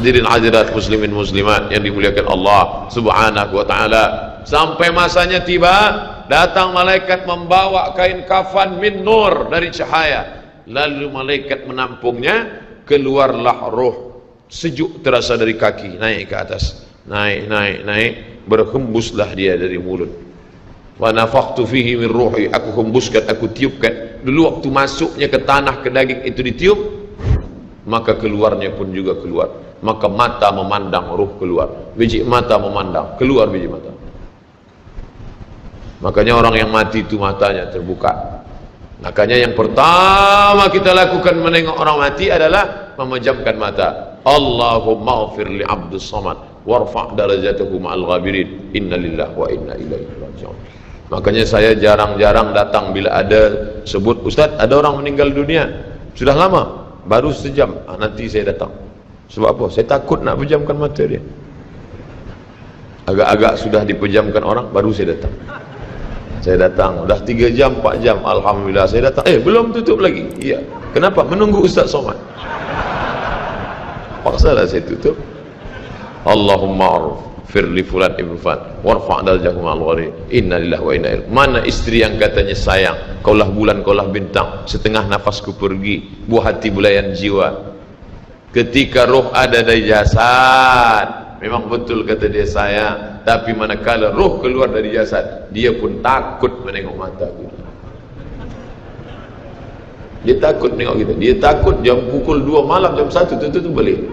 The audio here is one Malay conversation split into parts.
Hadirin hadirat muslimin muslimat yang dimuliakan Allah subhanahu wa ta'ala. Sampai masanya tiba, datang malaikat membawa kain kafan min nur, dari cahaya. Lalu malaikat menampungnya, keluarlah roh. Sejuk terasa dari kaki, naik ke atas, naik, berhembuslah dia dari mulut. Wa nafakhtu fihi min ruhi, aku hembuskan, aku tiupkan. Dulu waktu masuknya ke tanah, ke daging itu ditiup, maka keluarnya pun juga keluar. Maka mata memandang, ruh keluar. Biji mata memandang, keluar biji mata. Makanya orang yang mati itu matanya terbuka. Makanya yang pertama kita lakukan menengok orang mati adalah memejamkan mata. Allahumma ghafir li abdus samad warfa' darajatahu ma'al ghabirin. Inna lillahi wa inna ilaihi raji'un. Makanya saya jarang-jarang datang bila ada sebut, Ustaz ada orang meninggal dunia, sudah lama, baru sejam, nanti saya datang. Sebab apa? Saya takut nak pejamkan mata dia. Agak-agak sudah dipejamkan orang, baru saya datang. Saya datang, dah 3 jam, 4 jam, alhamdulillah saya datang. Belum tutup lagi. Iya. Kenapa? Menunggu Ustaz Somad. Paksalah saya tutup. Allahumma firli fulan ibn fulan warfa' darajahum al-ghari. Inna lillahi wa inna ilaihi. Mana istri yang katanya sayang, kaulah bulan, kaulah bintang, setengah nafasku pergi, buah hati bulayan jiwa. Ketika roh ada dari jasad, memang betul kata dia sayang, tapi manakala roh keluar dari jasad, dia pun takut menengok mata kita. Dia takut menengok kita. Dia takut jam pukul 2 malam, jam 1 tutup balik.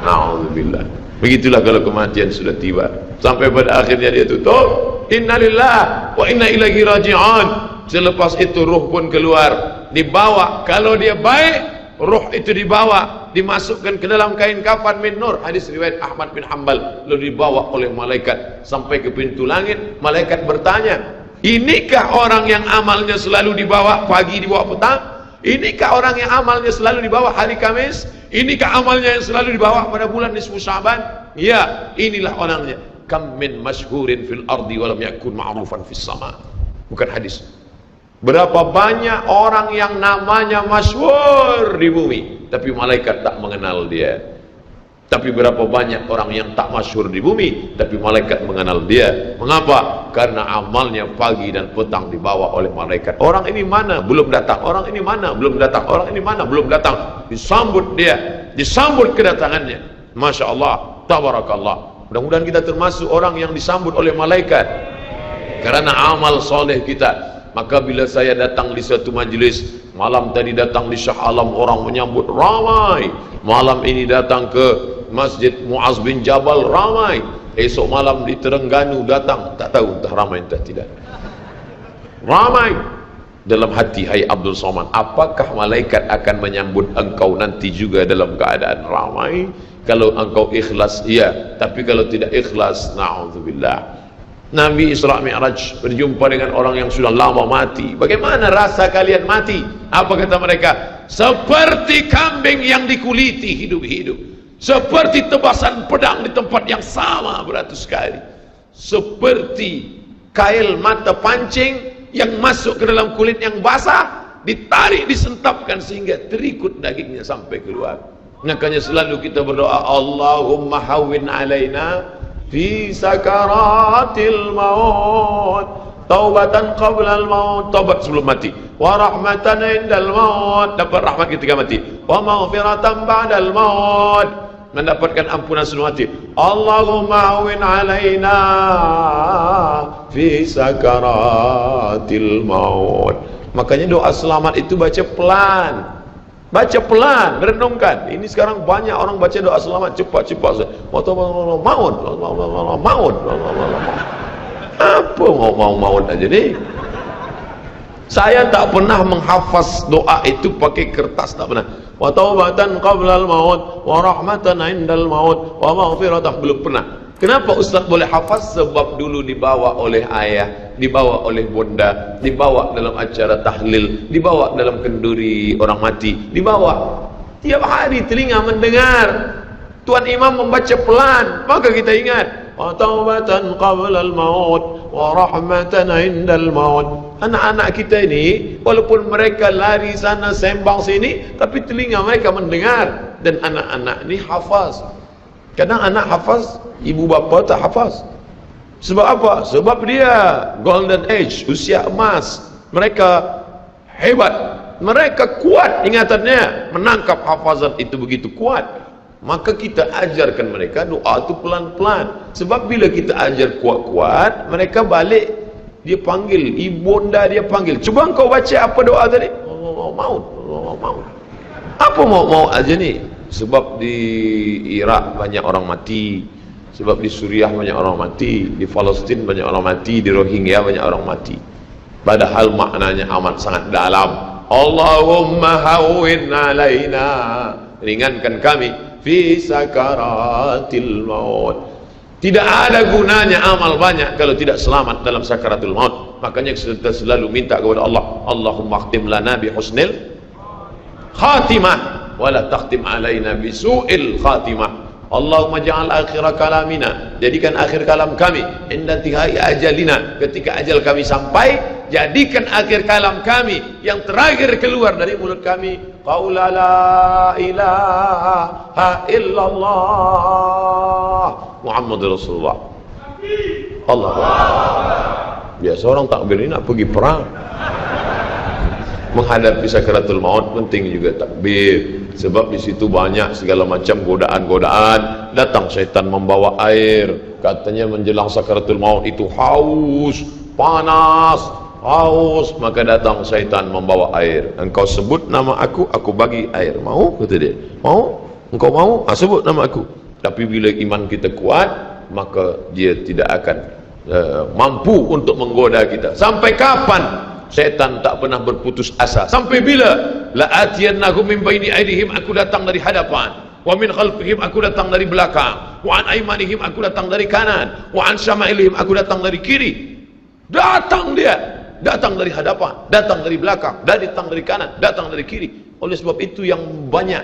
Na'udzubillah. Begitulah kalau kematian sudah tiba. Sampai pada akhirnya dia tutup. Innalillah wa inna ilaihi raji'un. Selepas itu roh pun keluar, dibawa. Kalau dia baik, roh itu dibawa, dimasukkan ke dalam kain kafan min nur. Hadis riwayat Ahmad bin Hanbal. Lalu dibawa oleh malaikat sampai ke pintu langit. Malaikat bertanya, inikah orang yang amalnya selalu dibawa pagi, dibawa petang? Inikah orang yang amalnya selalu dibawa hari Kamis? Inikah amalnya yang selalu dibawa pada bulan nisfu Sya'ban? Ya, inilah orangnya. Kam min masyhurin fil ardi walam yakun ma'rufan fis sama. Bukan hadis. Berapa banyak orang yang namanya masyhur di bumi, tapi malaikat tak mengenal dia. Tapi berapa banyak orang yang tak masyhur di bumi, tapi malaikat mengenal dia. Mengapa? Karena amalnya pagi dan petang dibawa oleh malaikat. Orang ini mana? Belum datang. Orang ini mana? Belum datang. Orang ini mana? Belum datang. Disambut dia, disambut kedatangannya. Masya Allah, tabarakallah. Mudah-mudahan kita termasuk orang yang disambut oleh malaikat karena amal soleh kita. Maka bila saya datang di suatu majlis, malam tadi datang di Shah Alam, orang menyambut ramai. Malam ini datang ke Masjid Muaz bin Jabal, ramai. Esok malam di Terengganu datang, tak tahu entah ramai entah tidak. Ramai. Dalam hati, hai Abdul Somad, apakah malaikat akan menyambut engkau nanti juga dalam keadaan ramai? Kalau engkau ikhlas, iya. Tapi kalau tidak ikhlas, na'udzubillah. Nabi Isra Mi'raj berjumpa dengan orang yang sudah lama mati. Bagaimana rasa kalian mati? Apa kata mereka? Seperti kambing yang dikuliti hidup-hidup, seperti tebasan pedang di tempat yang sama beratus kali, seperti kail mata pancing yang masuk ke dalam kulit yang basah, ditarik, disentapkan sehingga terikut dagingnya sampai keluar. Makanya selalu kita berdoa, Allahumma hawwin alaina fi sakaratil maut, taubatan qablal maut, taubat sebelum mati, wa rahmatan indal maut, dapat rahmat ketika mati, wa maghfiratan ba'dal maut, mendapatkan ampunan sebelum mati. Allahumma hawwin alaina fi sakaratil maut. Makanya doa selamat itu baca pelan. Baca pelan, renungkan. Ini sekarang banyak orang baca doa selamat cepat-cepat. Maut. Apa maut aja nih? Saya tak pernah menghafaz doa itu pakai kertas, tak pernah. Wa taubatan qablal maut, wa rahmatan indal maut, wa maghfiratan, belum pernah. Kenapa Ustaz boleh hafaz? Sebab dulu dibawa oleh ayah, dibawa oleh bunda, dibawa dalam acara tahlil, dibawa dalam kenduri orang mati, dibawa. Tiap hari telinga mendengar Tuan Imam membaca pelan, maka kita ingat. Wa taubatan qablal maut, wa rahmatan indal maut. Anak-anak kita ini, walaupun mereka lari sana sembang sini, tapi telinga mereka mendengar. dan anak-anak ni hafaz. Kadang anak hafaz, ibu bapa tak hafaz. Sebab apa? Sebab dia golden age, usia emas. Mereka hebat, mereka kuat ingatannya, menangkap hafazan itu begitu kuat. Maka kita ajarkan mereka doa itu pelan-pelan. Sebab bila kita ajar kuat-kuat, mereka balik, dia panggil, ibunda dia panggil, cuba kau baca apa doa tadi? Maut. Apa mau aja ni? Sebab di Iraq banyak orang mati, sebab di Suriah banyak orang mati, di Palestin banyak orang mati, di Rohingya banyak orang mati. Padahal maknanya amat sangat dalam. Allahumma hawwin alaina, ringankan kami fi sakaratil maut. Tidak ada gunanya amal banyak kalau tidak selamat dalam sakaratul maut. Makanya kita selalu minta kepada Allah, Allahumma khtim lana bi husnil khatimah wala takhtim alaina bi su'il khatimah. Allahumma ja'al akhir kalamina, jadikan akhir kalam kami inda tihai ajalina, ketika ajal kami sampai, jadikan akhir kalam kami yang terakhir keluar dari mulut kami qaula la ilaha illallah Muhammadur Rasulullah. Allah biasa orang takbir ini nak pergi perang, menghadapi sakaratul maut penting juga takbir. Sebab di situ banyak segala macam godaan-godaan. Datang syaitan membawa air, katanya menjelang sakaratul maut itu haus, panas, haus, maka datang syaitan membawa air. Engkau sebut nama aku bagi air. Mau? Kata dia. Mau? Engkau mau? Sebut nama aku. Tapi bila iman kita kuat, maka dia tidak akan mampu untuk menggoda kita. Sampai kapan setan tak pernah berputus asa? Sampai bila? La atiyannahum min baini aydihim, aku datang dari hadapan, wa min khalfihim, aku datang dari belakang, wa an aymanihim, aku datang dari kanan, wa an syama'ilihim, aku datang dari kiri. Datang dia, datang dari hadapan, datang dari belakang, datang dari kanan, datang dari kiri. Oleh sebab itu yang banyak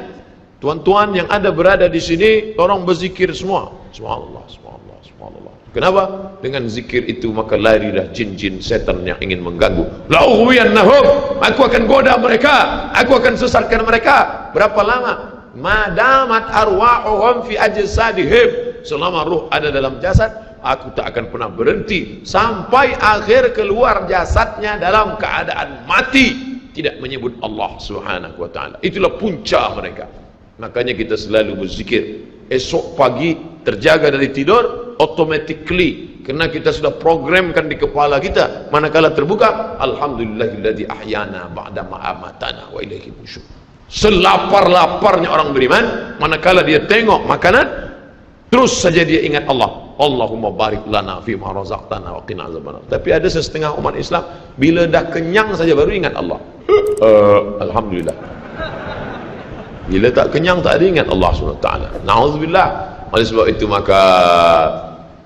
tuan-tuan yang ada berada di sini, orang berzikir semua, subhanallah, subhanallah, subhanallah. Kenapa? Dengan zikir itu maka larilah jin-jin setan yang ingin mengganggu. La'uwiyannahum, aku akan goda mereka, aku akan sesatkan mereka. Berapa lama? Madamat arwahuhum fi ajsadihim, selama ruh ada dalam jasad, aku tak akan pernah berhenti sampai akhir keluar jasadnya dalam keadaan mati, tidak menyebut Allah Subhanahu wa taala. Itulah punca mereka. Makanya kita selalu berzikir. Esok pagi terjaga dari tidur automatically, karena kita sudah programkan di kepala kita, manakala terbuka, alhamdulillahilladzi ahyana ba'da ma amatana wa ilaihi nusyur. Selapar-laparnya orang beriman, manakala dia tengok makanan, terus saja dia ingat Allah. Allahumma barik lana fi ma razaqtana wa qina azabannar. Tapi ada setengah umat Islam, bila dah kenyang saja baru ingat Allah. Alhamdulillah. Bila tak kenyang tak ada ingat Allah SWT. Na'udzubillah. Oleh sebab itu maka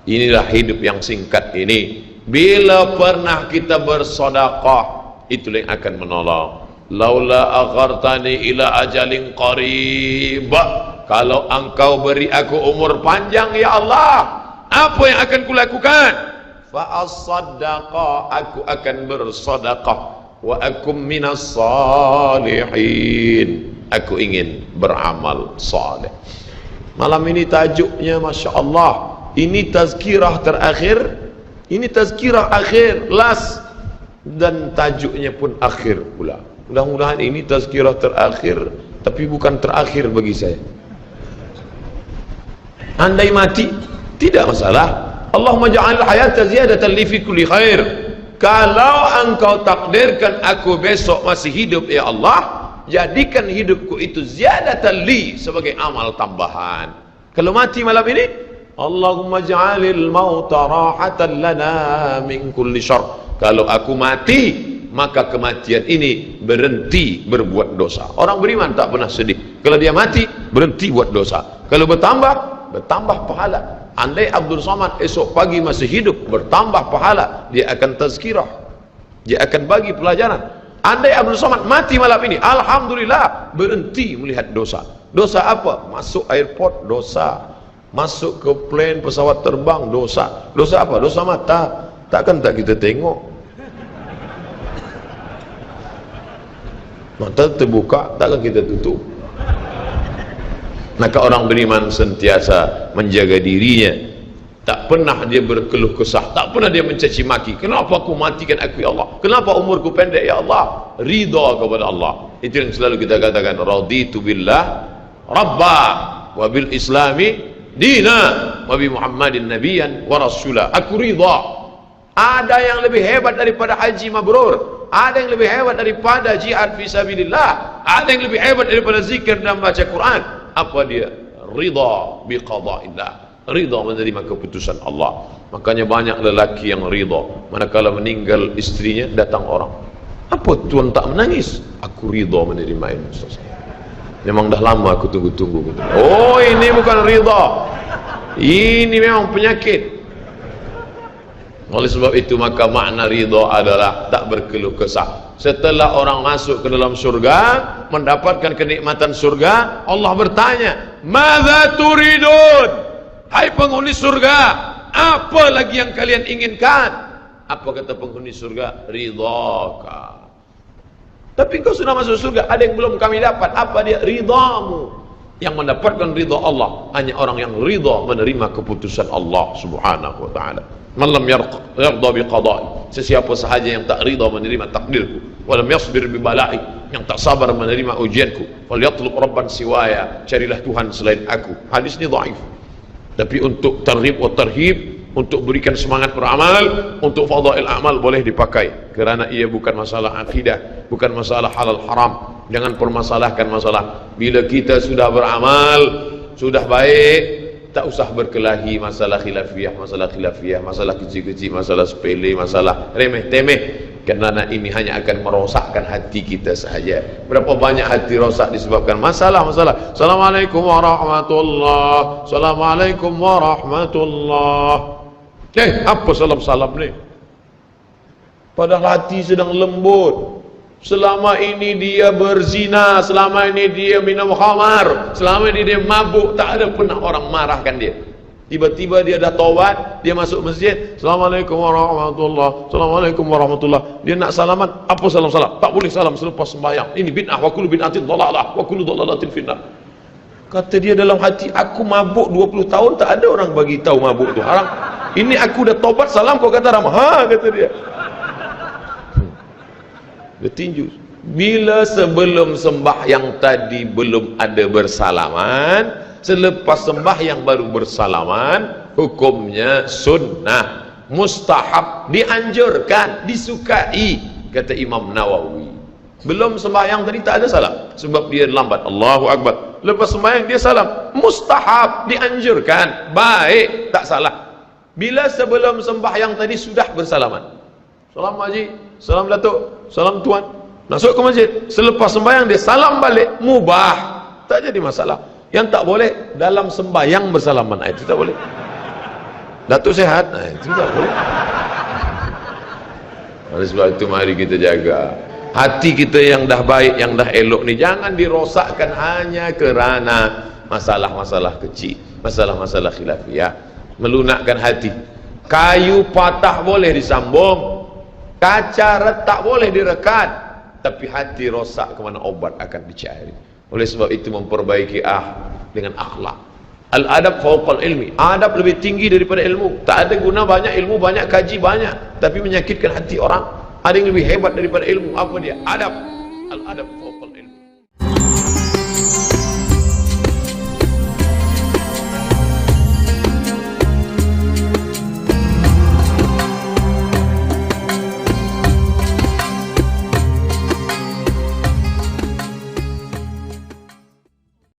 inilah hidup yang singkat ini. Bila pernah kita bersedekah, itulah yang akan menolong. Laula akhartani ila ajalin qarib, kalau engkau beri aku umur panjang ya Allah, apa yang akan kulakukan? Fa as-sadaqah, aku akan bersedekah, wa akum minas salihin, aku ingin beramal saleh. Malam ini tajuknya Masya Allah, ini tazkirah terakhir, ini tazkirah akhir, last, dan tajuknya pun akhir pula. Mudah-mudahan ini tazkirah terakhir, tapi bukan terakhir bagi saya. Andai mati, tidak masalah. Allahumma ja'al hayata ziyadatan li fi kulli khair. Kalau engkau takdirkan aku besok masih hidup ya Allah, jadikan hidupku itu ziyadatan li, sebagai amal tambahan. Kalau mati malam ini, Allahumma ja'alil mauta rahatan lana min kulli syarr. Kalau aku mati, maka kematian ini berhenti berbuat dosa. Orang beriman tak pernah sedih. Kalau dia mati, berhenti buat dosa. Kalau bertambah pahala. Andai Abdul Somad esok pagi masih hidup, bertambah pahala, dia akan tazkirah, dia akan bagi pelajaran. Andai Abdul Somad mati malam ini, alhamdulillah, berhenti melihat dosa. Dosa apa? Masuk airport, dosa. Masuk ke plane pesawat terbang, dosa. Dosa apa? Dosa mata. Takkan tak kita tengok? Mata terbuka, takkan kita tutup? Maka orang beriman sentiasa menjaga dirinya, tak pernah dia berkeluh kesah, tak pernah dia mencaci maki. Kenapa aku matikan aku ya Allah? Kenapa umurku pendek ya Allah? Ridha kepada Allah. Itu yang selalu kita katakan, raditu billah rabba wa bil islami dina wa bi muhammadin nabiyyan wa rasula. Aku ridha. Ada yang lebih hebat daripada haji mabrur, ada yang lebih hebat daripada jihad fisabilillah, ada yang lebih hebat daripada zikir dan baca Quran. Apa dia? Ridha bi qada'illah, ridha menerima keputusan Allah. Makanya banyak lelaki yang ridha manakala meninggal istrinya, datang orang, apa tuan tak menangis? Aku ridha menerima ini, Ustaz. Memang dah lama aku tunggu-tunggu. Oh, ini bukan ridha, ini memang penyakit. Oleh sebab itu maka makna ridha adalah tak berkeluh kesah. Setelah orang masuk ke dalam surga, mendapatkan kenikmatan surga, Allah bertanya, "Madza turidun?" Hai penghuni surga, apa lagi yang kalian inginkan? Apa kata penghuni surga? Ridhaka. Tapi kau sudah masuk surga, ada yang belum kami dapat. Apa dia? Ridhamu. Yang mendapatkan ridha Allah hanya orang yang ridha menerima keputusan Allah Subhanahu wa taala. Man lam yarda bi qada'i, sesiapa sahaja yang tak ridha menerima takdirku, wa lam yasbir bi bala'i, yang tak sabar menerima ujianku, falyatlub rabban siwaya, carilah Tuhan selain aku. Hadis ini dhaif. Tapi untuk targhib wa tarhib, untuk berikan semangat beramal, untuk fadail amal boleh dipakai, kerana ia bukan masalah akidah, bukan masalah halal haram. Jangan permasalahkan masalah. Bila kita sudah beramal, sudah baik, tak usah berkelahi masalah khilafiyah, masalah kecil-kecil, masalah sepele, masalah remeh-temeh, kerana ini hanya akan merosakkan hati kita sahaja. Berapa banyak hati rosak disebabkan masalah-masalah. Assalamualaikum warahmatullahi, Assalamualaikum warahmatullahi. Apa salam-salam ni? Padahal hati sedang lembut. Selama ini dia berzina, selama ini dia minum khamar, selama ini dia mabuk, tak ada pernah orang marahkan dia. Tiba-tiba dia dah taubat, dia masuk masjid, Assalamualaikum warahmatullahi, Assalamualaikum warahmatullahi. Dia nak salaman, apa salam-salam? Tak boleh salam selepas sembahyang. Ini bid'ah, wa kullu bid'atin dhalalah, wa kullu dhalalatin finnar. Kata dia dalam hati, aku mabuk 20 tahun, tak ada orang bagi tahu mabuk tu haram. Ini aku dah taubat, salam kau kata haram. Ha, kata dia. Dia tinju. Bila sebelum sembahyang tadi belum ada bersalaman, selepas sembahyang baru bersalaman, hukumnya sunnah, mustahab, dianjurkan, disukai, kata Imam Nawawi. Belum sembahyang tadi tak ada salam, sebab dia lambat. Allahu Akbar. Lepas sembahyang dia salam, mustahab, dianjurkan, baik, tak salah. Bila sebelum sembahyang tadi sudah bersalaman, salam Haji, salam Datuk, salam Tuan, masuk ke masjid, selepas sembahyang dia salam balik, mubah, tak jadi masalah. Yang tak boleh dalam sembahyang bersalaman, itu tak boleh. Datuk sehat, itu tak boleh. Oleh sebab itu mari kita jaga hati kita yang dah baik, yang dah elok ni, jangan dirosakkan hanya kerana masalah-masalah kecil, masalah-masalah khilafiyah, melunakkan hati. Kayu patah boleh disambung, kaca retak boleh direkat, tapi hati rosak, kemana obat akan dicari. Oleh sebab itu memperbaiki dengan akhlak. Al-adab fauqal ilmi, adab lebih tinggi daripada ilmu. Tak ada guna banyak ilmu, banyak kaji banyak, tapi menyakitkan hati orang. Ada yang lebih hebat daripada ilmu, apa dia? Adab. Al-adab fauqal